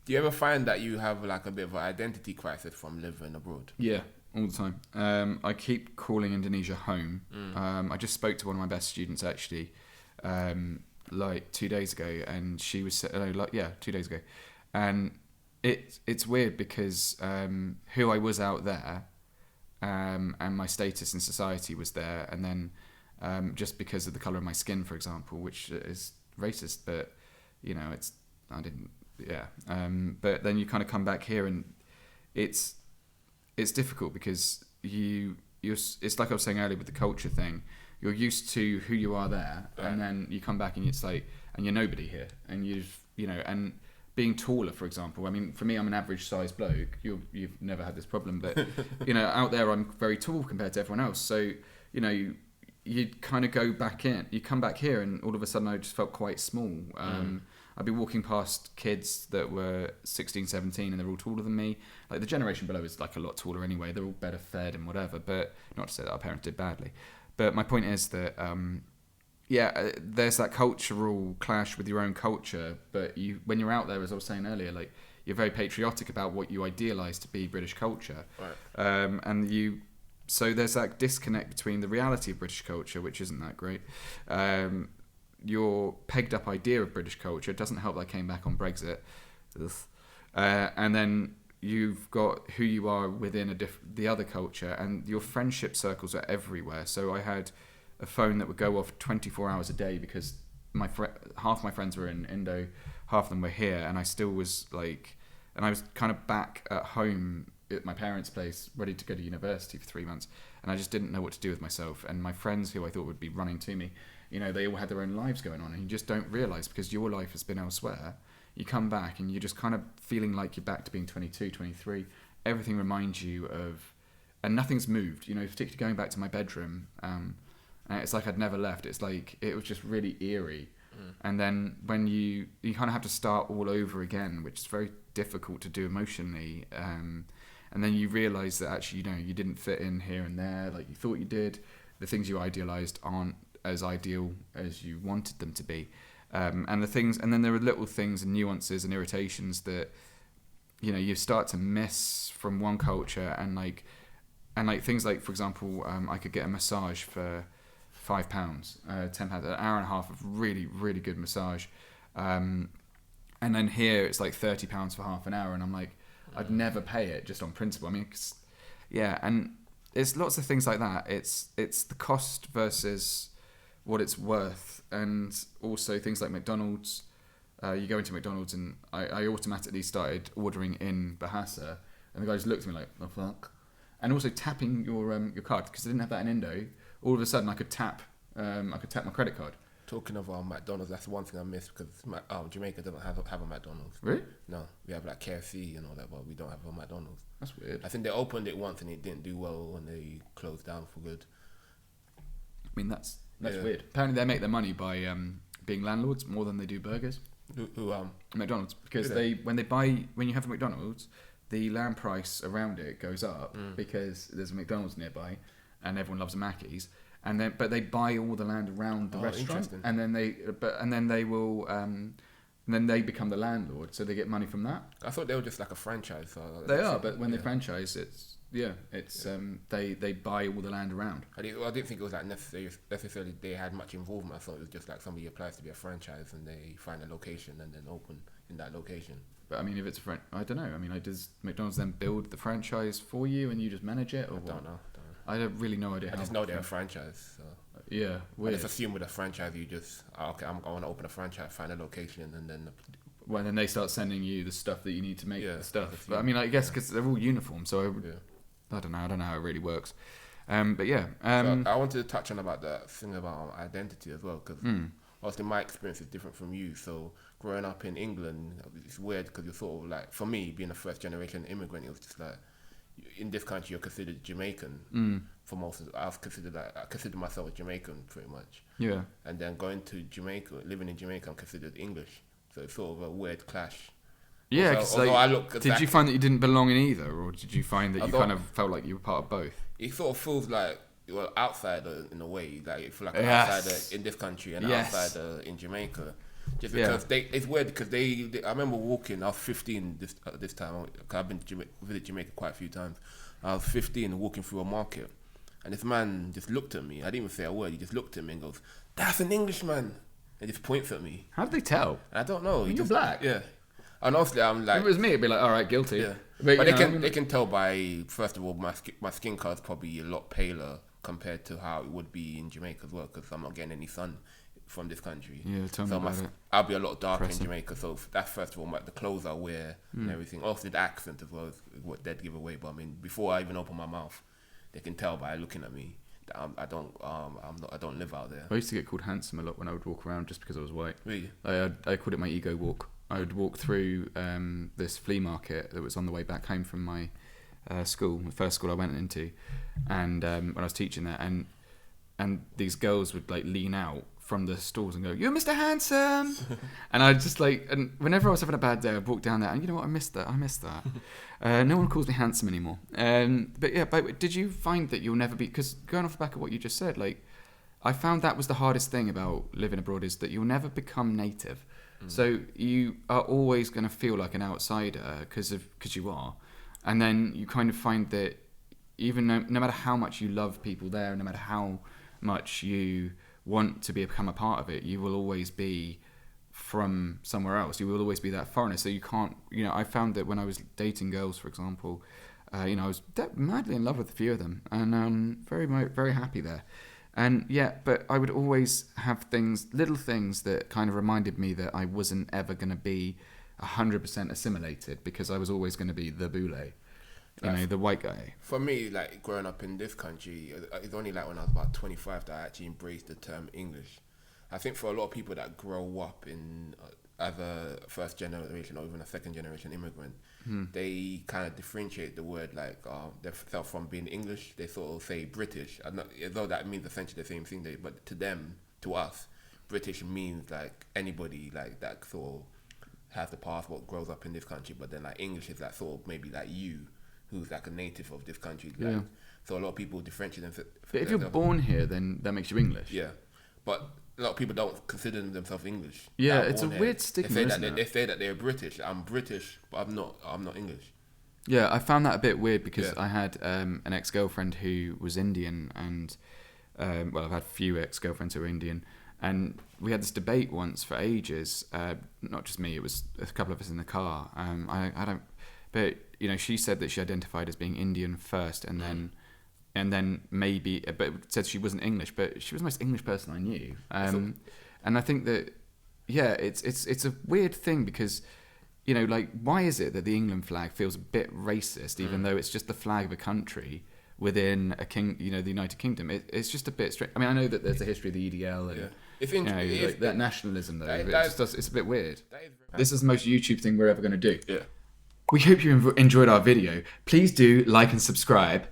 Do you ever find that you have like a bit of an identity crisis from living abroad? Yeah, all the time. I keep calling Indonesia home. I just spoke to one of my best students actually, like 2 days ago, and she was 2 days ago, and it's weird because who I was out there, and my status in society was there, and then just because of the colour of my skin, for example, which is racist, but but then you kind of come back here, and it's difficult because it's like I was saying earlier with the culture thing. You're used to who you are there, and then you come back and it's like, and you're nobody here, and and being taller, for example. I mean, for me, I'm an average sized bloke. You've never had this problem, but out there I'm very tall compared to everyone else. So you kind of go back in. You come back here, and all of a sudden I just felt quite small. I'd be walking past kids that were 16, 17, and they're all taller than me. Like, the generation below is like a lot taller anyway. They're all better fed and whatever. But not to say that our parents did badly. But my point is that, there's that cultural clash with your own culture. But when you're out there, as I was saying earlier, like, you're very patriotic about what you idealise to be British culture. Right. So there's that disconnect between the reality of British culture, which isn't that great, your pegged up idea of British culture. It doesn't help that I came back on Brexit. And then you've got who you are within the other culture, and your friendship circles are everywhere. So I had a phone that would go off 24 hours a day because half my friends were in Indo, half of them were here, and I still was like, and I was kind of back at home at my parents' place, ready to go to university for 3 months, and I just didn't know what to do with myself. And my friends, who I thought would be running to me, they all had their own lives going on, and you just don't realise, because your life has been elsewhere. You come back and you're just kind of feeling like you're back to being 22, 23. Everything reminds you of, and nothing's moved. Particularly going back to my bedroom, and it's like I'd never left. It's like it was just really eerie. And then when you kind of have to start all over again, which is very difficult to do emotionally. And then you realise that actually, you didn't fit in here and there like you thought you did. The things you idealised aren't as ideal as you wanted them to be. And then there are little things and nuances and irritations that, you start to miss from one culture, and like things like, for example, I could get a massage for £5, £10, an hour and a half of really, really good massage. And then here it's like £30 for half an hour, and I'm like, I'd never pay it just on principle. I mean, and it's lots of things like that. It's the cost versus what it's worth, and also things like McDonald's. You go into McDonald's, and I automatically started ordering in Bahasa, and the guy just looked at me like, the fuck? And also tapping your card, because I didn't have that in Indo. All of a sudden, I could tap my credit card. Talking of McDonald's, that's one thing I miss, because Jamaica doesn't have a McDonald's. Really? No, we have like KFC and all that, but we don't have a McDonald's. That's weird. I think they opened it once and it didn't do well, and they closed down for good. I mean, that's weird. Apparently, they make their money by being landlords more than they do burgers. Who McDonald's, because when you have a McDonald's, the land price around it goes up because there's a McDonald's nearby, and everyone loves a Mackey's. But they buy all the land around the restaurant, and then they become the landlord, so they get money from that. I thought they were just like a franchise. So they are, but when they franchise, they buy all the land around. I didn't think it was like necessarily they had much involvement. I thought it was just like somebody applies to be a franchise and they find a location and then open in that location. But I mean, if it's I don't know. I mean, does McDonald's then build the franchise for you and you just manage it, or I don't know. I have really no idea. I just know they're a franchise. So. Yeah, weird. I just assume with a franchise, you just I want to open a franchise, find a location, and then. Well, then they start sending you the stuff that you need to make the stuff. But I mean, I guess because they're all uniform, so I don't know how it really works. But yeah. So I wanted to touch on about that thing about identity as well, because obviously my experience is different from you. So growing up in England, it's weird because you're sort of like, for me, being a first generation immigrant, it was just like, in this country you're considered Jamaican. For most of it, I consider myself a Jamaican pretty much. Yeah. And then going to Jamaica, living in Jamaica, I'm considered English. So it's sort of a weird clash. Yeah, because did you find that you didn't belong in either, or did you find that you kind of felt like you were part of both? It sort of feels like outsider in a way. Like you feel like an outsider in this country and an outsider in Jamaica. Just because it's weird because they I remember walking. I was 15 this time. Cause I've been to visit Jamaica quite a few times. I was 15 walking through a market, and this man just looked at me. I didn't even say a word. He just looked at me and goes, "That's an Englishman," and just points at me. How did they tell? I don't know. You're black. Yeah. And honestly, I'm like, if it was me, it'd be like, all right, guilty. Yeah. But they can tell by, first of all, my skin color is probably a lot paler compared to how it would be in Jamaica as well, because I'm not getting any sun from this country. Yeah, tell me about it. I'll be a lot darker in Jamaica, so that's first of all, the clothes I wear and everything. Also, the accent as well is what they'd give away. But I mean, before I even open my mouth, they can tell by looking at me that I don't live out there. I used to get called handsome a lot when I would walk around just because I was white. Really? I called it my ego walk. I would walk through this flea market that was on the way back home from my school, the first school I went into, and when I was teaching there, and these girls would like lean out from the stalls and go, "You're Mr. Handsome," and I just like, and whenever I was having a bad day, I'd walk down there, and you know what, I missed that. No one calls me handsome anymore. But yeah, but did you find that you'll never be? Because going off the back of what you just said, like, I found that was the hardest thing about living abroad is that you'll never become native. So you are always going to feel like an outsider because you are, and then you kind of find that even no matter how much you love people there, no matter how much you want to become a part of it, you will always be from somewhere else. You will always be that foreigner. So you can't. I found that when I was dating girls, for example, I was madly in love with a few of them, and very very happy there. And yeah, but I would always have little things that kind of reminded me that I wasn't ever going to be 100% assimilated, because I was always going to be the boule, the white guy. For me, like growing up in this country, it's only like when I was about 25 that I actually embraced the term English. I think for a lot of people that grow up in as a first generation or even a second generation immigrant, they kind of differentiate the word like themselves from being English. They sort of say British, although that means essentially the same thing. But to us, British means like anybody like that sort of has the passport, grows up in this country. But then like English is that sort of maybe like you, who's like a native of this country. Like, yeah. So a lot of people differentiate themselves. But if you're born here, then that makes you English. Yeah, but a lot of people don't consider themselves English. Yeah, it's a weird stigma. They say that they're British. I'm British, but I'm not English. Yeah, I found that a bit weird because I had an ex-girlfriend who was Indian, and I've had a few ex-girlfriends who are Indian, and we had this debate once for ages. Not just me; it was a couple of us in the car. But she said that she identified as being Indian first, and then maybe, but said she wasn't English, but she was the most English person I knew. And I think that, it's a weird thing because, like, why is it that the England flag feels a bit racist, even though it's just the flag of a country within the United Kingdom? It's just a bit strange. I mean, I know that there's a history of the EDL and that nationalism, though. It's a bit weird. This is the most YouTube thing we're ever going to do. Yeah. We hope you enjoyed our video. Please do like and subscribe.